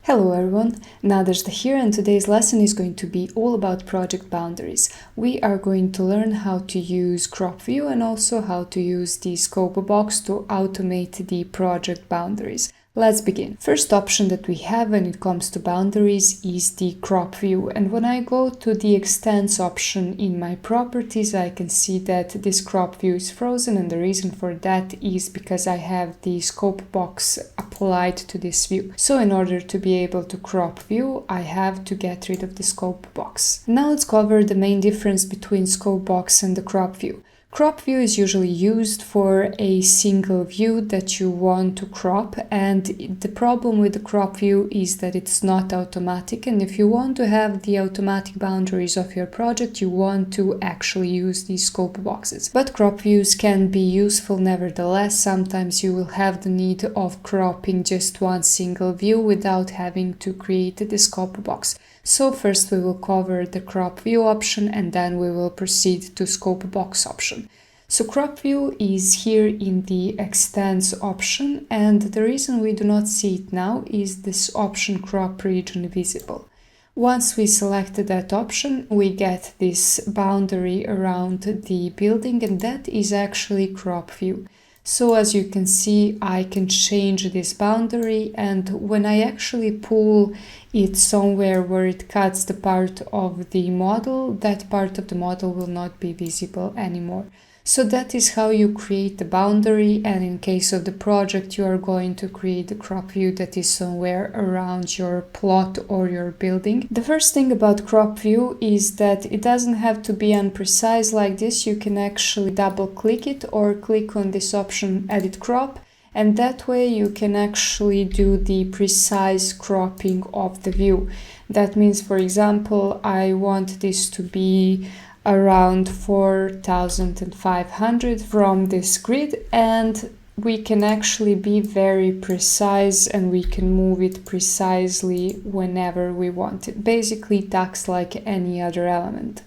Hello everyone, Nadezhda here, and today's lesson is going to be all about project boundaries. We are going to learn how to use crop view and also how to use the scope box to automate the project boundaries. Let's begin. First option that we have when it comes to boundaries is the crop view, and when I go to the extends option in my properties, I can see that this crop view is frozen, and the reason for that is because I have the scope box applied to this view. So in order to be able to crop view, I have to get rid of the scope box. Now let's cover the main difference between scope box and the crop view. Crop view is usually used for a single view that you want to crop, and the problem with the crop view is that it's not automatic, and if you want to have the automatic boundaries of your project, you want to actually use these scope boxes. But crop views can be useful nevertheless. Sometimes you will have the need of cropping just one single view without having to create the scope box. So first we will cover the crop view option and then we will proceed to scope box option. So crop view is here in the extends option, and the reason we do not see it now is this option crop region visible. Once we select that option, we get this boundary around the building, and that is actually crop view. So as you can see, I can change this boundary, and when I actually pull it somewhere where it cuts the part of the model, that part of the model will not be visible anymore. So that is how you create the boundary, and in case of the project, you are going to create the crop view that is somewhere around your plot or your building. The first thing about crop view is that it doesn't have to be unprecise like this. You can actually double click it or click on this option edit crop, and that way you can actually do the precise cropping of the view. That means, for example, I want this to be around 4,500 from this grid, and we can actually be very precise and we can move it precisely whenever we want it. Basically, it acts like any other element.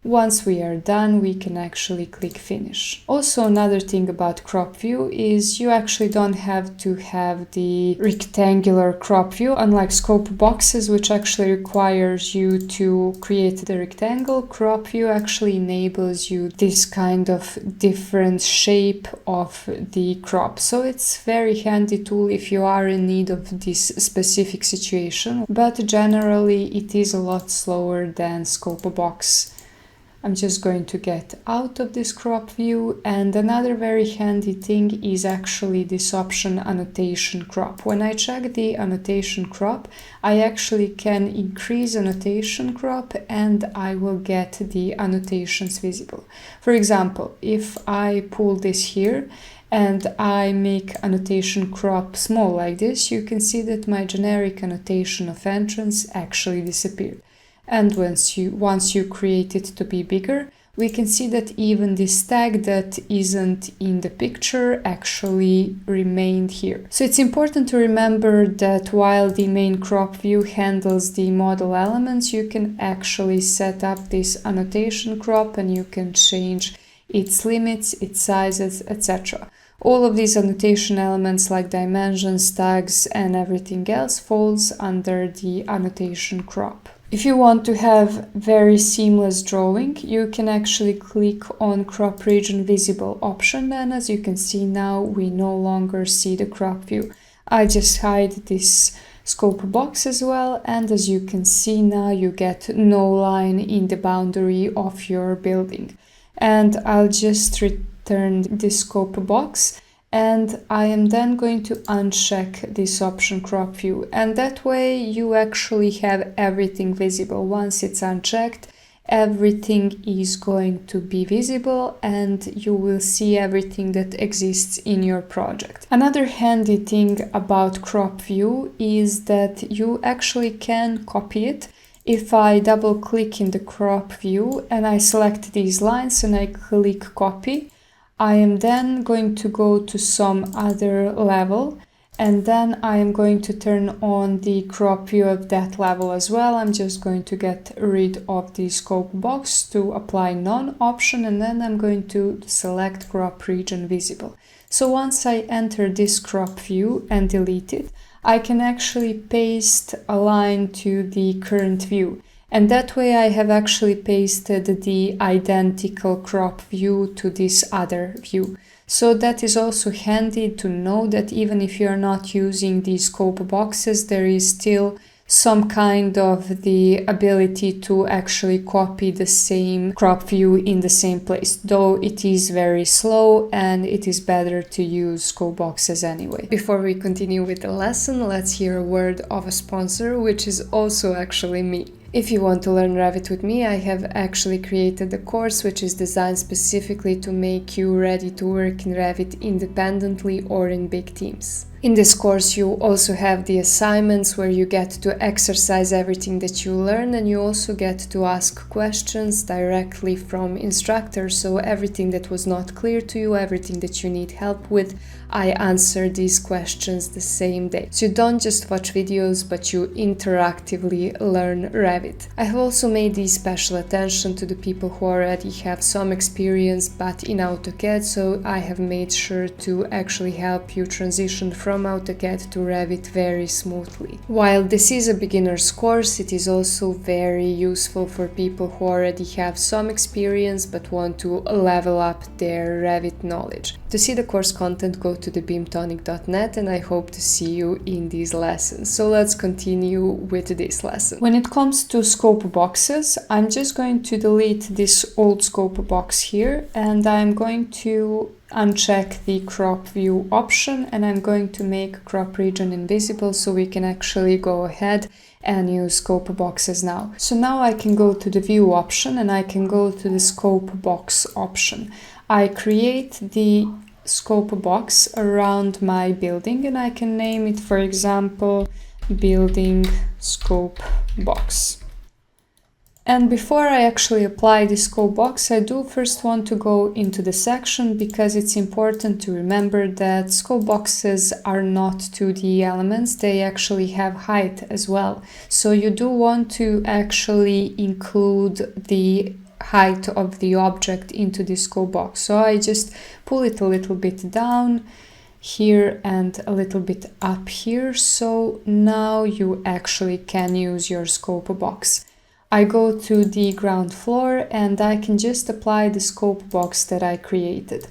Once we are done, we can actually click finish. Also, another thing about crop view is you actually don't have to have the rectangular crop view, unlike scope boxes, which actually requires you to create the rectangle. Crop view actually enables you this kind of different shape of the crop. So it's a very handy tool if you are in need of this specific situation, but generally it is a lot slower than scope box. I'm just going to get out of this crop view, and another very handy thing is actually this option annotation crop. When I check the annotation crop, I actually can increase annotation crop and I will get the annotations visible. For example, if I pull this here and I make annotation crop small like this, you can see that my generic annotation of entrance actually disappeared. And once you create it to be bigger, we can see that even this tag that isn't in the picture actually remained here. So it's important to remember that while the main crop view handles the model elements, you can actually set up this annotation crop and you can change its limits, its sizes, etc. All of these annotation elements like dimensions, tags, and everything else falls under the annotation crop. If you want to have very seamless drawing, you can actually click on crop region visible option, and as you can see now, we no longer see the crop view. I just hide this scope box as well, and as you can see now, you get no line in the boundary of your building. And I'll just return this scope box, and I am then going to uncheck this option crop view, and that way you actually have everything visible. Once it's unchecked, everything is going to be visible and you will see everything that exists in your project. Another handy thing about crop view is that you actually can copy it. If I double click in the crop view and I select these lines and I click copy, I am then going to go to some other level, and then I am going to turn on the crop view of that level as well. I'm just going to get rid of the scope box to apply none option, and then I'm going to select crop region visible. So once I enter this crop view and delete it, I can actually paste a line to the current view. And that way I have actually pasted the identical crop view to this other view. So that is also handy to know that even if you're not using the scope boxes, there is still some kind of the ability to actually copy the same crop view in the same place, though it is very slow and it is better to use scope boxes anyway. Before we continue with the lesson, let's hear a word of a sponsor, which is also actually me. If you want to learn Revit with me, I have actually created a course which is designed specifically to make you ready to work in Revit independently or in big teams. In this course, you also have the assignments where you get to exercise everything that you learn, and you also get to ask questions directly from instructors. So everything that was not clear to you, everything that you need help with, I answer these questions the same day. So you don't just watch videos, but you interactively learn Revit. I have also made the special attention to the people who already have some experience but in AutoCAD, so I have made sure to actually help you transition from AutoCAD to Revit very smoothly. While this is a beginner's course, it is also very useful for people who already have some experience but want to level up their Revit knowledge. To see the course content, go to thebeamtonic.net, and I hope to see you in these lessons. So let's continue with this lesson. When it comes to scope boxes, I'm just going to delete this old scope box here, and I'm going to uncheck the crop view option, and I'm going to make crop region invisible so we can actually go ahead and use scope boxes now. So now I can go to the view option and I can go to the scope box option. I create the scope box around my building and I can name it, for example, building scope box. And before I actually apply the scope box, I do first want to go into the section, because it's important to remember that scope boxes are not 2D elements, they actually have height as well. So you do want to actually include the height of the object into the scope box. So I just pull it a little bit down here and a little bit up here. So now you actually can use your scope box. I go to the ground floor and I can just apply the scope box that I created.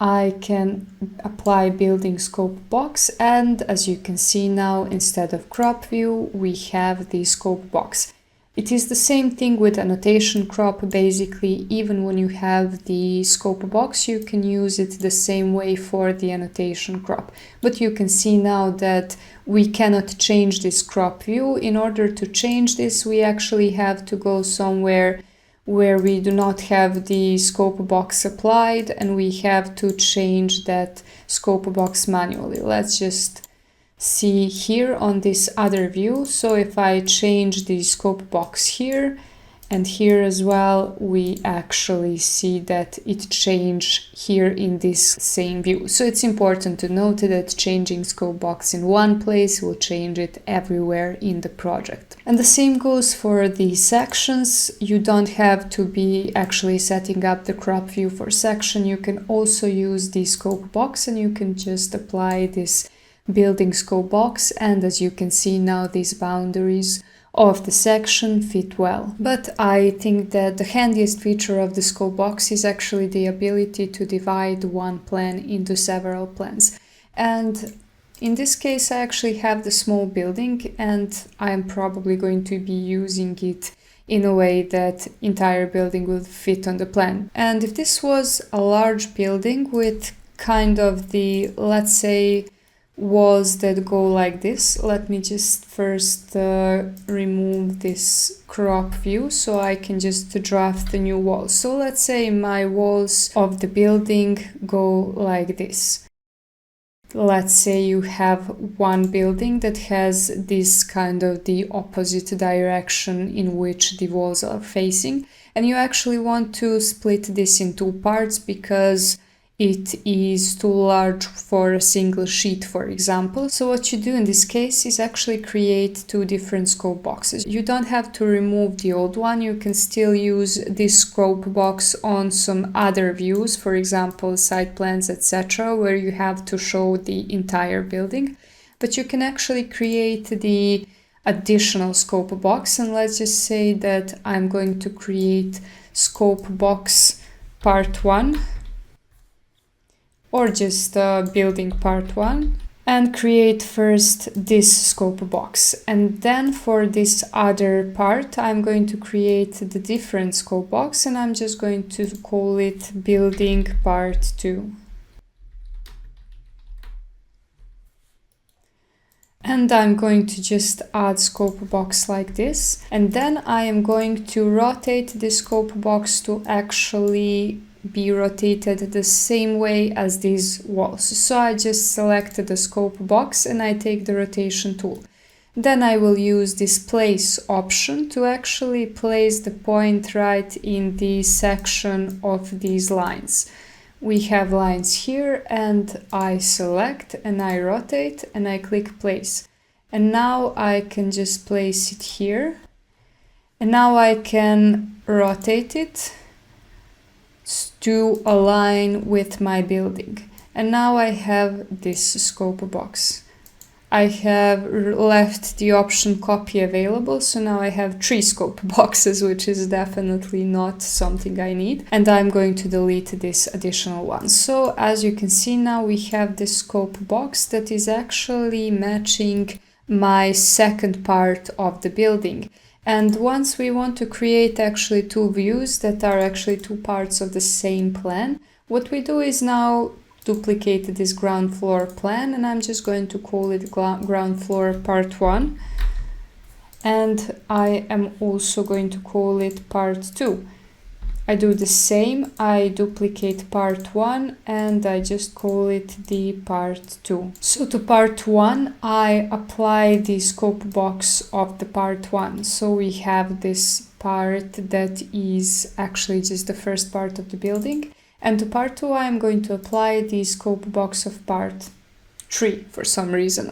I can apply building scope box, and as you can see now, instead of crop view, we have the scope box. It is the same thing with annotation crop. Basically, even when you have the scope box, you can use it the same way for the annotation crop. But you can see now that we cannot change this crop view. In order to change this, we actually have to go somewhere where we do not have the scope box applied, and we have to change that scope box manually. Let's just see here on this other view. So if I change the scope box here and here as well, we actually see that it changed here in this same view. So it's important to note that changing scope box in one place will change it everywhere in the project. And the same goes for the sections. You don't have to be actually setting up the crop view for section. You can also use the scope box and you can just apply this building scope box, and as you can see now, these boundaries of the section fit well. But I think that the handiest feature of the scope box is actually the ability to divide one plan into several plans. And in this case, I actually have the small building, and I'm probably going to be using it in a way that entire building will fit on the plan. And if this was a large building with kind of the, let's say, walls that go like this. Let me just first remove this crop view so I can just draft the new walls. So let's say my walls of the building go like this. Let's say you have one building that has this kind of the opposite direction in which the walls are facing, and you actually want to split this in two parts because it is too large for a single sheet, for example. So what you do in this case is actually create two different scope boxes. You don't have to remove the old one. You can still use this scope box on some other views, for example, site plans, etc., where you have to show the entire building. but you can actually create the additional scope box. And let's just say that I'm going to create scope box part 1, or just building part 1, and create first this scope box. And then for this other part, I'm going to create the different scope box, and I'm just going to call it building part 2. And I'm going to just add scope box like this. And then I am going to rotate the scope box to actually be rotated the same way as these walls. So I just selected the scope box and I take the rotation tool. Then I will use this place option to actually place the point right in the section of these lines. We have lines here, and I select and I rotate and I click place. And now I can just place it here. And now I can rotate it to align with my building. And now I have this scope box. I have left the option copy available, so now I have 3 scope boxes, which is definitely not something I need. And I'm going to delete this additional one. So as you can see now, we have this scope box that is actually matching my second part of the building. And once we want to create actually 2 views that are actually 2 parts of the same plan, what we do is now duplicate this ground floor plan, and I'm just going to call it ground floor part 1. And I am also going to call it part 2. I do the same, I duplicate part 1 and I just call it the part 2. So to part 1, I apply the scope box of the part 1. So we have this part that is actually just the first part of the building. And to part 2, I'm going to apply the scope box of part 3 for some reason.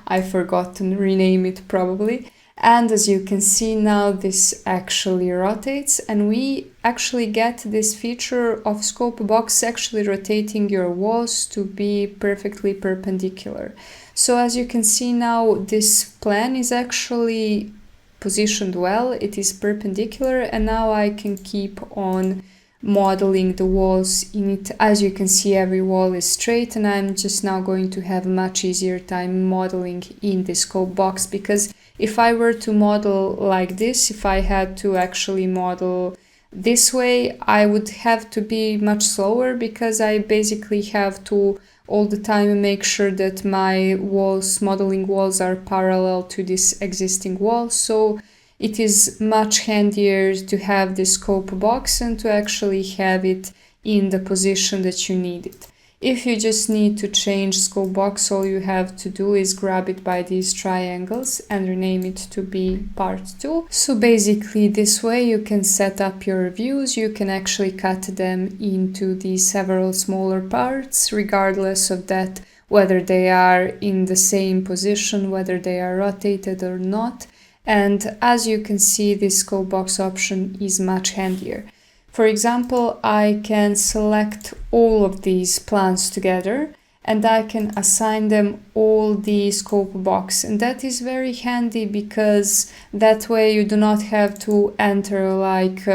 I forgot to rename it probably. And as you can see now, this actually rotates, and we actually get this feature of scope box actually rotating your walls to be perfectly perpendicular. So as you can see now, this plan is actually positioned well, it is perpendicular, and now I can keep on modeling the walls in it. As you can see, every wall is straight, and I'm just now going to have a much easier time modeling in the scope box, because if I were to model like this, if I had to actually model this way, I would have to be much slower, because I basically have to all the time make sure that my walls, modeling walls, are parallel to this existing wall. So it is much handier to have this scope box and to actually have it in the position that you need it. If you just need to change scope box, all you have to do is grab it by these triangles and rename it to be part 2. So basically this way you can set up your views, you can actually cut them into the several smaller parts, regardless of that, whether they are in the same position, whether they are rotated or not. And as you can see, this scope box option is much handier. For example, I can select all of these plans together and I can assign them all the scope box. And that is very handy, because that way you do not have to enter like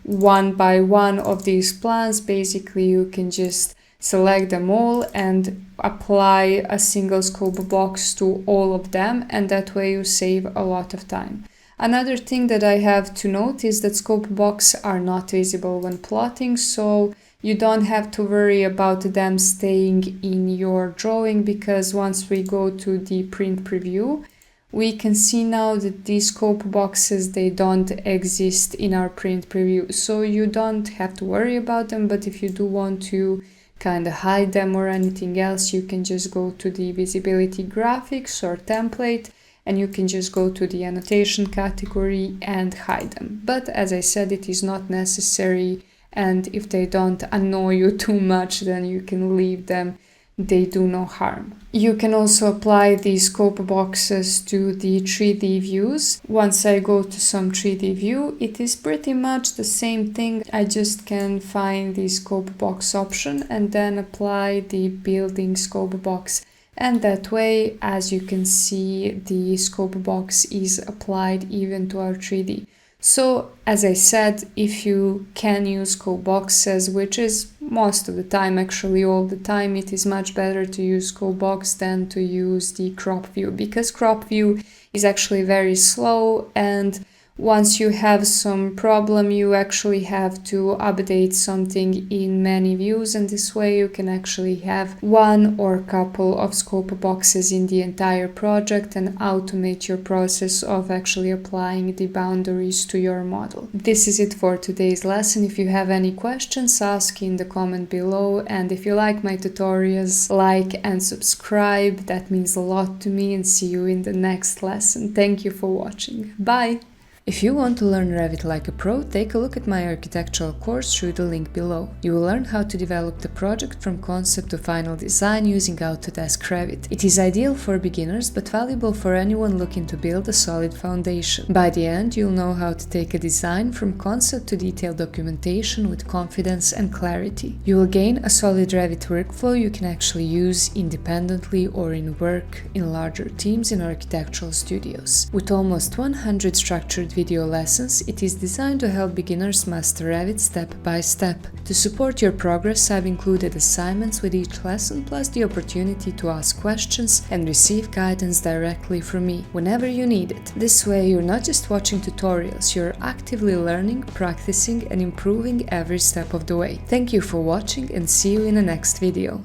one by one of these plans. Basically, you can just select them all and apply a single scope box to all of them, and that way you save a lot of time. Another thing that I have to note is that scope boxes are not visible when plotting, so you don't have to worry about them staying in your drawing, because once we go to the print preview, we can see now that these scope boxes, they don't exist in our print preview. So you don't have to worry about them, but if you do want to kind of hide them or anything else, you can just go to the visibility graphics or template, and you can just go to the annotation category and hide them. But as I said, it is not necessary, and if they don't annoy you too much, then you can leave them. They do no harm. You can also apply these scope boxes to the 3D views. Once I go to some 3D view, it is pretty much the same thing. I just can find the scope box option and then apply the building scope box. And that way, as you can see, the scope box is applied even to our 3D. So, as I said, if you can use scope boxes, which is most of the time, actually all the time, it is much better to use scope box than to use the crop view, because crop view is actually very slow, and once you have some problem, you actually have to update something in many views, and this way you can actually have one or couple of scope boxes in the entire project and automate your process of actually applying the boundaries to your model. This is it for today's lesson. If you have any questions, ask in the comment below, and if you like my tutorials, like and subscribe. That means a lot to me, and see you in the next lesson. Thank you for watching. Bye! If you want to learn Revit like a pro, take a look at my architectural course through the link below. You will learn how to develop the project from concept to final design using Autodesk Revit. It is ideal for beginners, but valuable for anyone looking to build a solid foundation. By the end, you'll know how to take a design from concept to detailed documentation with confidence and clarity. You will gain a solid Revit workflow you can actually use independently or in work in larger teams in architectural studios. With almost 100 structured video lessons, it is designed to help beginners master Revit step by step. To support your progress, I've included assignments with each lesson, plus the opportunity to ask questions and receive guidance directly from me whenever you need it. This way, you're not just watching tutorials, you're actively learning, practicing, and improving every step of the way. Thank you for watching, and see you in the next video.